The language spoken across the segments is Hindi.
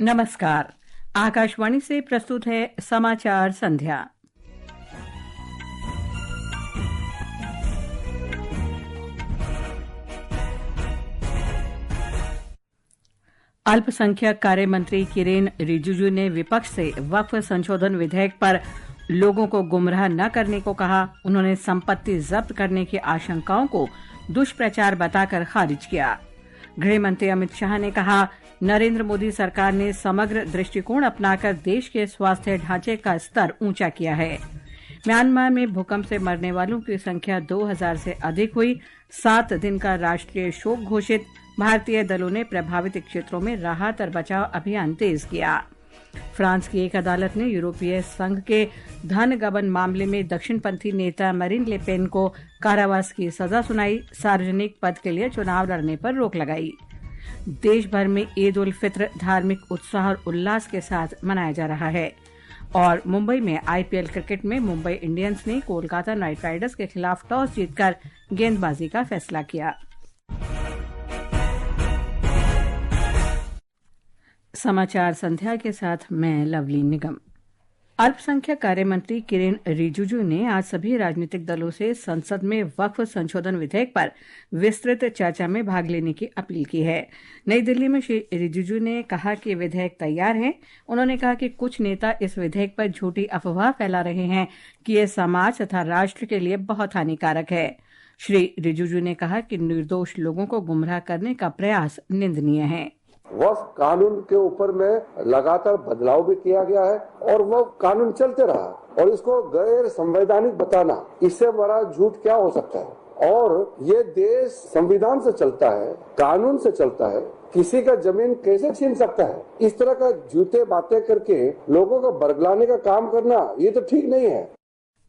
नमस्कार। आकाशवाणी से प्रस्तुत है समाचार संध्या। अल्पसंख्यक कार्य मंत्री किरेन रिजिजू ने विपक्ष से वक्फ संशोधन विधेयक पर लोगों को गुमराह न करने को कहा। उन्होंने संपत्ति जब्त करने की आशंकाओं को दुष्प्रचार बताकर खारिज किया। गृह मंत्री अमित शाह ने कहा, नरेंद्र मोदी सरकार ने समग्र दृष्टिकोण अपनाकर देश के स्वास्थ्य ढांचे का स्तर ऊंचा किया है। म्यांमार में भूकंप से मरने वालों की संख्या 2000 से अधिक हुई। 7 दिन का राष्ट्रीय शोक घोषित। भारतीय दलों ने प्रभावित क्षेत्रों में राहत और बचाव अभियान तेज किया। फ्रांस की एक अदालत ने यूरोपीय संघ के धन गबन मामले में दक्षिणपंथी नेता मरीन ले पेन को कारावास की सजा सुनाई। सार्वजनिक पद के लिए चुनाव लड़ने पर रोक लगाई। देश भर में ईद उल फित्र धार्मिक उत्साह और उल्लास के साथ मनाया जा रहा है। और मुंबई में आईपीएल क्रिकेट में मुंबई इंडियंस ने कोलकाता नाइट राइडर्स के खिलाफ टॉस जीतकर गेंदबाजी का फैसला किया। समाचार संध्या के साथ मैं लवली निगम। अल्पसंख्यक कार्य मंत्री किरेन रिजिजू ने आज सभी राजनीतिक दलों से संसद में वक्फ संशोधन विधेयक पर विस्तृत चर्चा में भाग लेने की अपील की है। नई दिल्ली में श्री रिजिजू ने कहा कि विधेयक तैयार है। उन्होंने कहा कि कुछ नेता इस विधेयक पर झूठी अफवाह फैला रहे हैं कि यह समाज तथा राष्ट्र के लिए बहुत हानिकारक है। श्री रिजिजू ने कहा कि निर्दोष लोगों को गुमराह करने का प्रयास निंदनीय है। वक्फ कानून के ऊपर में लगातार बदलाव भी किया गया है और वो कानून चलते रहा और इसको गैर संवैधानिक बताना, इससे बड़ा झूठ क्या हो सकता है। और ये देश संविधान से चलता है, कानून से चलता है, किसी का जमीन कैसे छीन सकता है। इस तरह का झूठे बातें करके लोगों को बरगलाने का काम करना ये तो ठीक नहीं है।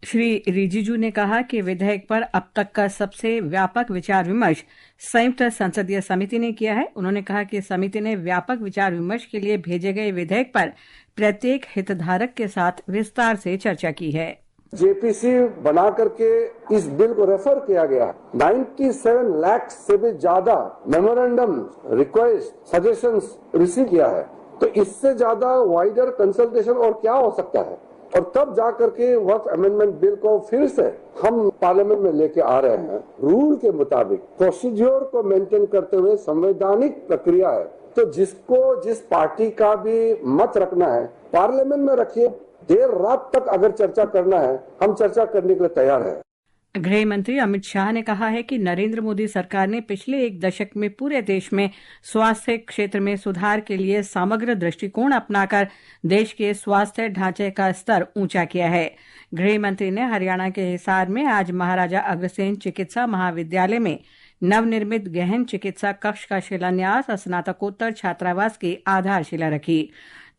श्री रिजिजू ने कहा कि विधेयक पर अब तक का सबसे व्यापक विचार विमर्श संयुक्त संसदीय समिति ने किया है। उन्होंने कहा कि समिति ने व्यापक विचार विमर्श के लिए भेजे गए विधेयक पर प्रत्येक हितधारक के साथ विस्तार से चर्चा की है। जेपीसी बना करके इस बिल को रेफर किया गया। 97 लाख से भी ज्यादा मेमोरेंडम, रिक्वेस्ट, सजेशंस रिसीव किया है। तो इससे ज्यादा वाइडर कंसल्टेशन और क्या हो सकता है। और तब जाकर के वक्फ अमेंडमेंट बिल को फिर से हम पार्लियामेंट में लेके आ रहे हैं। रूल के मुताबिक प्रोसीजर को मेंटेन करते हुए संवैधानिक प्रक्रिया है। तो जिसको जिस पार्टी का भी मत रखना है पार्लियामेंट में रखिए। देर रात तक अगर चर्चा करना है, हम चर्चा करने के लिए तैयार है। गृह मंत्री अमित शाह ने कहा है कि नरेंद्र मोदी सरकार ने पिछले एक दशक में पूरे देश में स्वास्थ्य क्षेत्र में सुधार के लिए समग्र दृष्टिकोण अपनाकर देश के स्वास्थ्य ढांचे का स्तर ऊंचा किया है। गृह मंत्री ने हरियाणा के हिसार में आज महाराजा अग्रसेन चिकित्सा महाविद्यालय में नवनिर्मित गहन चिकित्सा कक्ष का शिलान्यास और स्नातकोत्तर छात्रावास की आधारशिला रखी।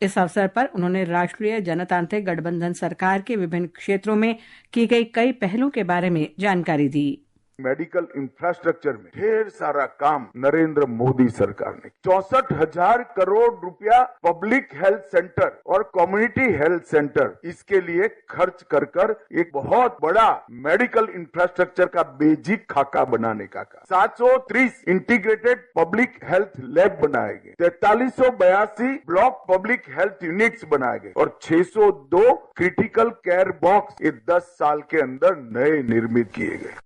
इस अवसर पर उन्होंने राष्ट्रीय जनतांत्रिक गठबंधन सरकार के विभिन्न क्षेत्रों में की गई कई पहलों के बारे में जानकारी दी। मेडिकल इंफ्रास्ट्रक्चर में ढेर सारा काम नरेंद्र मोदी सरकार ने 64,000 करोड़ रुपया पब्लिक हेल्थ सेंटर और कम्युनिटी हेल्थ सेंटर इसके लिए खर्च कर एक बहुत बड़ा मेडिकल इंफ्रास्ट्रक्चर का बेसिक खाका बनाने का काम। 730 इंटीग्रेटेड पब्लिक हेल्थ लैब बनाए गए, 4382 ब्लॉक पब्लिक हेल्थ यूनिट्स बनाए गए और 602 क्रिटिकल केयर बॉक्स 10 साल के अंदर नए निर्मित किए गए।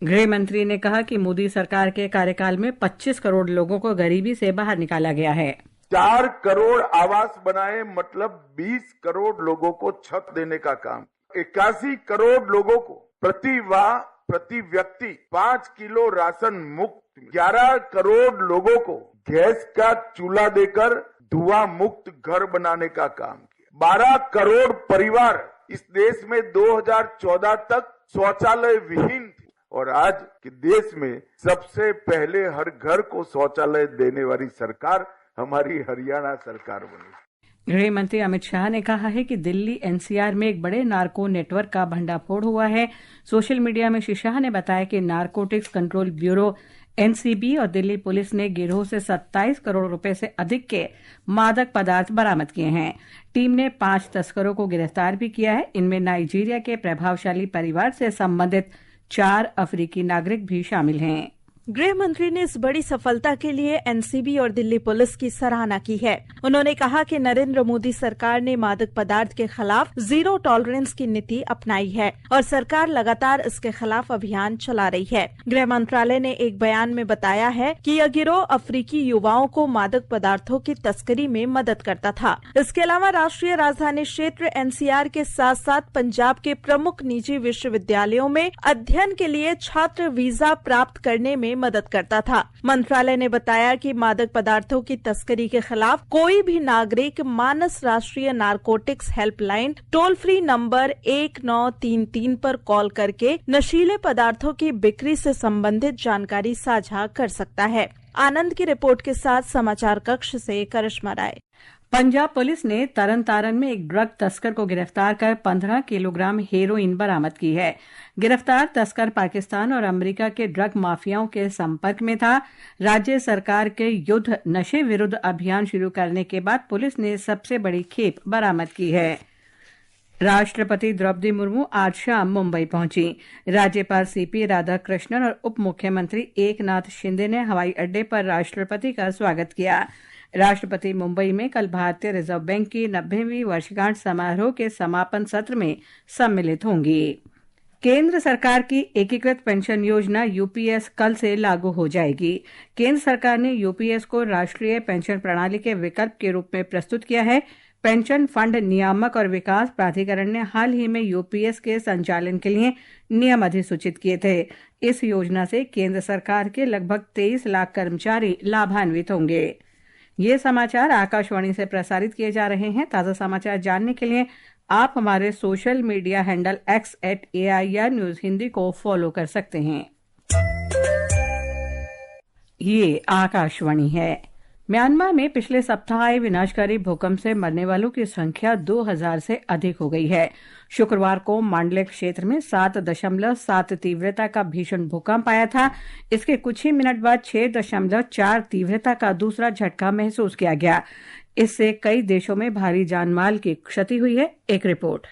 गृह मंत्री ने कहा कि मोदी सरकार के कार्यकाल में 25 करोड़ लोगों को गरीबी से बाहर निकाला गया है। 4 करोड़ आवास बनाए, मतलब 20 करोड़ लोगों को छत देने का काम। 81 करोड़ लोगों को प्रति व्यक्ति 5 किलो राशन मुक्त। 11 करोड़ लोगों को गैस का चूल्हा देकर धुआं मुक्त घर बनाने का काम किया। 12 करोड़ परिवार इस देश में 2014 तक शौचालय विहीन थे और आज के देश में सबसे पहले हर घर को शौचालय देने वाली सरकार हमारी हरियाणा सरकार बनी। गृह मंत्री अमित शाह ने कहा है कि दिल्ली एनसीआर में एक बड़े नार्को नेटवर्क का भंडाफोड़ हुआ है। सोशल मीडिया में श्री शाह ने बताया कि नारकोटिक्स कंट्रोल ब्यूरो एनसीबी और दिल्ली पुलिस ने गिरोह से 27 करोड़ रुपए से अधिक के मादक पदार्थ बरामद किए हैं। टीम ने 5 तस्करों को गिरफ्तार भी किया है। इनमें नाइजीरिया के प्रभावशाली परिवार से संबंधित 4 अफ्रीकी नागरिक भी शामिल हैं। गृह मंत्री ने इस बड़ी सफलता के लिए एनसीबी और दिल्ली पुलिस की सराहना की है। उन्होंने कहा कि नरेंद्र मोदी सरकार ने मादक पदार्थ के खिलाफ जीरो टॉलरेंस की नीति अपनाई है और सरकार लगातार इसके खिलाफ अभियान चला रही है। गृह मंत्रालय ने एक बयान में बताया है कि यह गिरोह अफ्रीकी युवाओं को मादक पदार्थों की तस्करी में मदद करता था। इसके अलावा राष्ट्रीय राजधानी क्षेत्र एनसीआर के साथ साथ पंजाब के प्रमुख निजी विश्वविद्यालयों में अध्ययन के लिए छात्र वीजा प्राप्त करने में मदद करता था। मंत्रालय ने बताया कि मादक पदार्थों की तस्करी के खिलाफ कोई भी नागरिक मानस राष्ट्रीय narcotics helpline toll free number 1933 पर कॉल करके नशीले पदार्थों की बिक्री से संबंधित जानकारी साझा कर सकता है। आनंद की रिपोर्ट के साथ समाचार कक्ष से करिश्मा राय। पंजाब पुलिस ने तरन तारन में एक ड्रग तस्कर को गिरफ्तार कर 15 किलोग्राम हेरोइन बरामद की है। गिरफ्तार तस्कर पाकिस्तान और अमेरिका के ड्रग माफियाओं के संपर्क में था। राज्य सरकार के युद्ध नशे विरुद्ध अभियान शुरू करने के बाद पुलिस ने सबसे बड़ी खेप बरामद की है। राष्ट्रपति द्रौपदी मुर्मू आज शाम मुंबई पहुंची। राज्यपाल सीपी राधाकृष्णन और उप मुख्यमंत्री एकनाथ शिंदे ने हवाई अड्डे पर राष्ट्रपति का स्वागत किया। राष्ट्रपति मुंबई में कल भारतीय रिजर्व बैंक की 90वीं वर्षगांठ समारोह के समापन सत्र में सम्मिलित होंगी। केंद्र सरकार की एकीकृत पेंशन योजना यूपीएस कल से लागू हो जाएगी। केंद्र सरकार ने यूपीएस को राष्ट्रीय पेंशन प्रणाली के विकल्प के रूप में प्रस्तुत किया है। पेंशन फंड नियामक और विकास प्राधिकरण ने हाल ही में यूपीएस के संचालन के लिए नियम अधिसूचित किए थे। इस योजना से केंद्र सरकार के लगभग 23 लाख कर्मचारी लाभान्वित होंगे। ये समाचार आकाशवाणी से प्रसारित किए जा रहे हैं। ताजा समाचार जानने के लिए आप हमारे social media handle x@AIR news Hindi को फॉलो कर सकते हैं। ये आकाशवाणी है। म्यांमार में पिछले सप्ताह आए विनाशकारी भूकंप से मरने वालों की संख्या 2000 से अधिक हो गई है। शुक्रवार को मांडले क्षेत्र में 7.7 तीव्रता का भीषण भूकंप आया था। इसके कुछ ही मिनट बाद 6.4 तीव्रता का दूसरा झटका महसूस किया गया। इससे कई देशों में भारी जानमाल की क्षति हुई है। एक रिपोर्ट।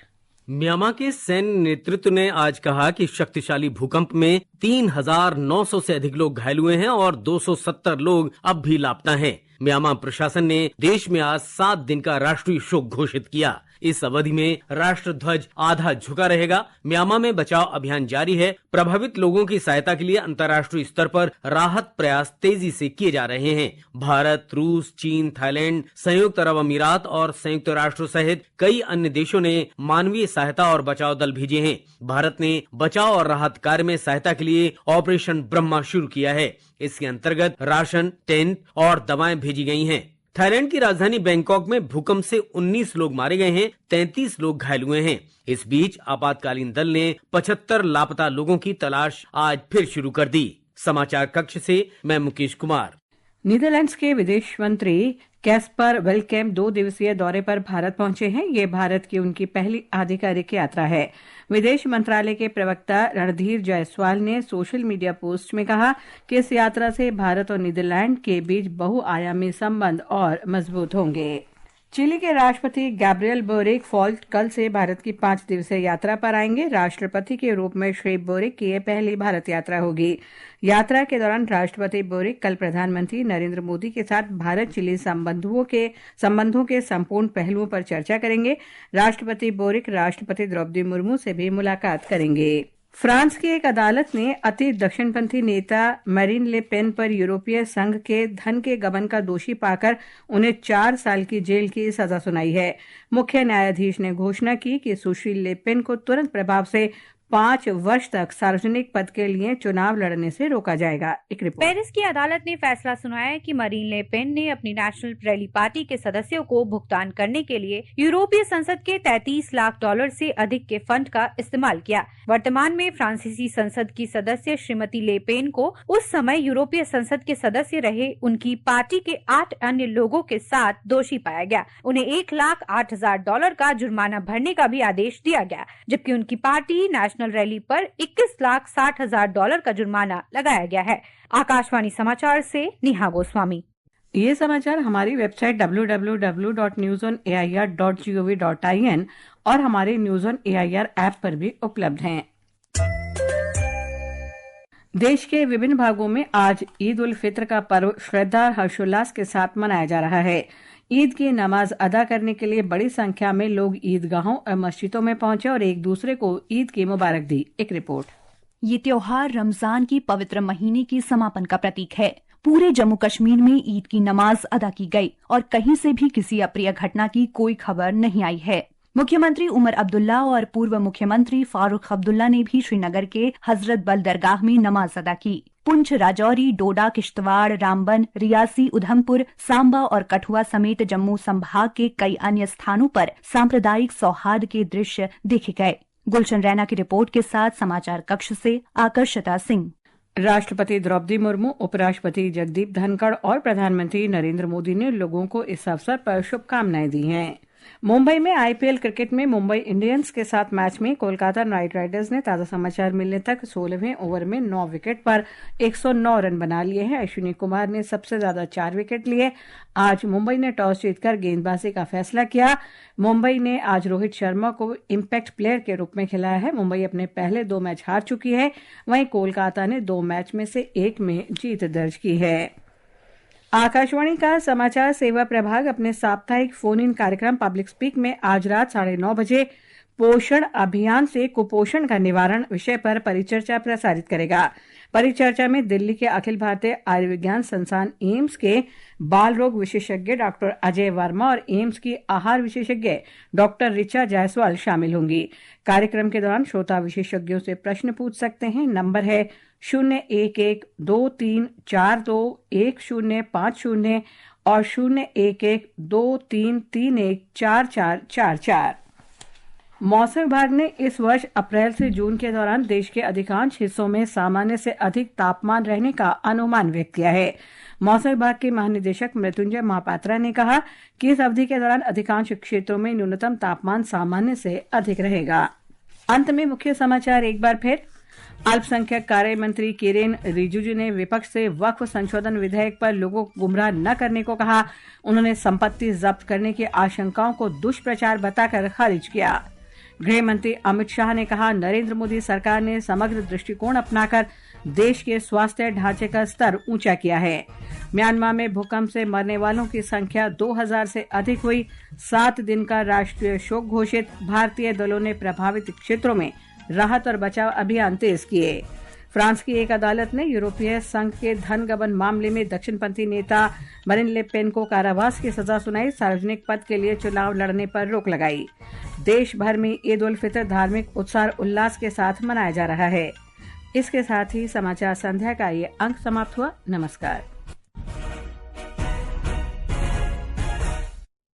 म्यांमार के सैन्य नेतृत्व ने आज कहा कि शक्तिशाली भूकंप में 3900 से अधिक लोग घायल हुए हैं और 270 लोग अब भी लापता हैं। म्यांमार प्रशासन ने देश में आज 7 दिन का राष्ट्रीय शोक घोषित किया। इस अवधि में राष्ट्र ध्वज आधा झुका रहेगा। म्यांमार में बचाव अभियान जारी है। प्रभावित लोगों की सहायता के लिए अंतर्राष्ट्रीय स्तर पर राहत प्रयास तेजी से किए जा रहे हैं। भारत, रूस, चीन, थाईलैंड, संयुक्त अरब अमीरात और संयुक्त राष्ट्र सहित कई अन्य देशों ने मानवीय सहायता और बचाव दल भेजे हैं। भारत ने बचाव और राहत कार्य में सहायता के लिए ऑपरेशन ब्रह्मा शुरू किया है। इसके अंतर्गत राशन, टेंट और दवाएं भेजी गई हैं। थाईलैंड की राजधानी बैंकॉक में भूकंप से 19 लोग मारे गए हैं, 33 लोग घायल हुए हैं। इस बीच आपातकालीन दल ने 75 लापता लोगों की तलाश आज फिर शुरू कर दी। समाचार कक्ष से मैं मुकेश कुमार। नीदरलैंड्स के विदेश मंत्री कैस्पर वेलकेम 2 दिवसीय दौरे पर भारत पहुंचे हैं। ये भारत की उनकी पहली आधिकारिक यात्रा है। विदेश मंत्रालय के प्रवक्ता रणधीर जायसवाल ने सोशल मीडिया पोस्ट में कहा कि इस यात्रा से भारत और नीदरलैंड के बीच बहुआयामी संबंध और मजबूत होंगे। चिली के राष्ट्रपति गैब्रियल बोरिक फॉल्ट कल से भारत की 5 दिवसीय यात्रा पर आएंगे। राष्ट्रपति के रूप में श्री बोरिक की यह पहली भारत यात्रा होगी। यात्रा के दौरान राष्ट्रपति बोरिक कल प्रधानमंत्री नरेंद्र मोदी के साथ भारत चिली संबंधों के संपूर्ण पहलुओं पर चर्चा करेंगे। राष्ट्रपति बोरिक राष्ट्रपति द्रौपदी मुर्मू से भी मुलाकात करेंगे। फ्रांस की एक अदालत ने अति दक्षिणपंथी नेता मैरीन ले पेन पर यूरोपीय संघ के धन के गबन का दोषी पाकर उन्हें 4 साल की जेल की सजा सुनाई है। मुख्य न्यायाधीश ने घोषणा की कि सुश्री ले पेन को तुरंत प्रभाव से 5 वर्ष तक सार्वजनिक पद के लिए चुनाव लड़ने से रोका जाएगा। एक रिपोर्ट। पेरिस की अदालत ने फैसला सुनाया कि मरीन ले पेन ने अपनी नेशनल रैली पार्टी के सदस्यों को भुगतान करने के लिए यूरोपीय संसद के $33 लाख से अधिक के फंड का इस्तेमाल किया। वर्तमान में फ्रांसीसी संसद की सदस्य श्रीमती ले पेन को उस समय यूरोपीय संसद के सदस्य रहे उनकी पार्टी के 8 अन्य लोगों के साथ दोषी पाया गया। उन्हें $1,08,000 का जुर्माना भरने का भी आदेश दिया गया, जबकि उनकी पार्टी नेशनल रैली पर $21,60,000 का जुर्माना लगाया गया है। आकाशवाणी समाचार से नेहा गोस्वामी। ये समाचार हमारी वेबसाइट www.newsonair.gov.in और हमारे न्यूज़ ऑन एआईआर ऐप पर भी उपलब्ध हैं। देश के विभिन्न भागों में आज ईद उल फित्र का पर्व श्रद्धा और हर्षोल्लास के साथ मनाया जा रहा है। ईद की नमाज अदा करने के लिए बड़ी संख्या में लोग ईदगाहों और मस्जिदों में पहुंचे और एक दूसरे को ईद की मुबारक दी। एक रिपोर्ट। ये त्योहार रमजान की पवित्र महीने के समापन का प्रतीक है। पूरे जम्मू कश्मीर में ईद की नमाज अदा की गई और कहीं से भी किसी अप्रिय घटना की कोई खबर नहीं आई है। मुख्यमंत्री उमर अब्दुल्ला और पूर्व मुख्यमंत्री फारूक अब्दुल्ला ने भी श्रीनगर के हजरत बल दरगाह में नमाज अदा की। पुंछ, राजौरी, डोडा, किश्तवाड़, रामबन, रियासी, उधमपुर, सांबा और कठुआ समेत जम्मू संभाग के कई अन्य स्थानों पर सांप्रदायिक सौहार्द के दृश्य देखे गए। गुलशन रैना की रिपोर्ट के साथ समाचार कक्ष से आकर्षिता सिंह। राष्ट्रपति द्रौपदी मुर्मू, उपराष्ट्रपति जगदीप धनखड़ और प्रधानमंत्री नरेंद्र मोदी ने लोगों को इस अवसर पर शुभकामनाएं दी हैं। मुंबई में आईपीएल क्रिकेट में मुंबई इंडियंस के साथ मैच में कोलकाता नाइट राइडर्स ने ताजा समाचार मिलने तक 16वें ओवर में 9 विकेट पर 109 रन बना लिए हैं। अश्विनी कुमार ने सबसे ज्यादा 4 विकेट लिए। आज मुंबई ने टॉस जीतकर गेंदबाजी का फैसला किया। मुंबई ने आज रोहित शर्मा को इम्पैक्ट प्लेयर के रूप में खिलाया है। मुंबई अपने पहले 2 मैच हार चुकी है, वहीं कोलकाता ने 2 मैच में से 1 में जीत दर्ज की है। आकाशवाणी का समाचार सेवा प्रभाग अपने साप्ताहिक फोन इन कार्यक्रम पब्लिक स्पीक में आज रात 9:30 बजे पोषण अभियान से कुपोषण का निवारण विषय पर परिचर्चा प्रसारित करेगा। परिचर्चा में दिल्ली के अखिल भारतीय आयुर्विज्ञान संस्थान एम्स के बाल रोग विशेषज्ञ डॉक्टर अजय वर्मा और एम्स की आहार विशेषज्ञ डॉक्टर ऋचा जायसवाल शामिल होंगी। कार्यक्रम के दौरान श्रोता विशेषज्ञों से प्रश्न पूछ सकते हैं। नंबर है 011-2342-1050 और 011-2331-4444। मौसम विभाग ने इस वर्ष अप्रैल से जून के दौरान देश के अधिकांश हिस्सों में सामान्य से अधिक तापमान रहने का अनुमान व्यक्त किया है। मौसम विभाग के महानिदेशक मृत्युंजय महापात्रा ने कहा कि इस अवधि के दौरान अधिकांश क्षेत्रों में न्यूनतम तापमान सामान्य से अधिक रहेगा। अंत में मुख्य समाचार एक बार फिर। अल्पसंख्यक कार्य मंत्री किरेन रिजिजू ने विपक्ष से वक्फ संशोधन विधेयक पर लोगों को गुमराह न करने को कहा। उन्होंने संपत्ति जब्त करने की आशंकाओं को दुष्प्रचार बताकर खारिज किया। गृह मंत्री अमित शाह ने कहा, नरेंद्र मोदी सरकार ने समग्र दृष्टिकोण अपनाकर देश के स्वास्थ्य ढांचे का स्तर ऊंचा किया है। म्यांमार में भूकंप से मरने वालों की संख्या 2000 से अधिक हुई। 7 दिन का राष्ट्रीय शोक घोषित। भारतीय दलों ने प्रभावित क्षेत्रों में राहत और बचाव अभियान तेज किए। फ्रांस की एक अदालत ने यूरोपीय संघ के धन गबन मामले में दक्षिणपंथी नेता मरीन ले पेन को कारावास की सजा सुनाई। सार्वजनिक पद के लिए चुनाव लड़ने पर रोक लगाई। देश भर में ईद उल फित्र धार्मिक उत्साह उल्लास के साथ मनाया जा रहा है। इसके साथ ही समाचार संध्या का ये अंक समाप्त हुआ। नमस्कार।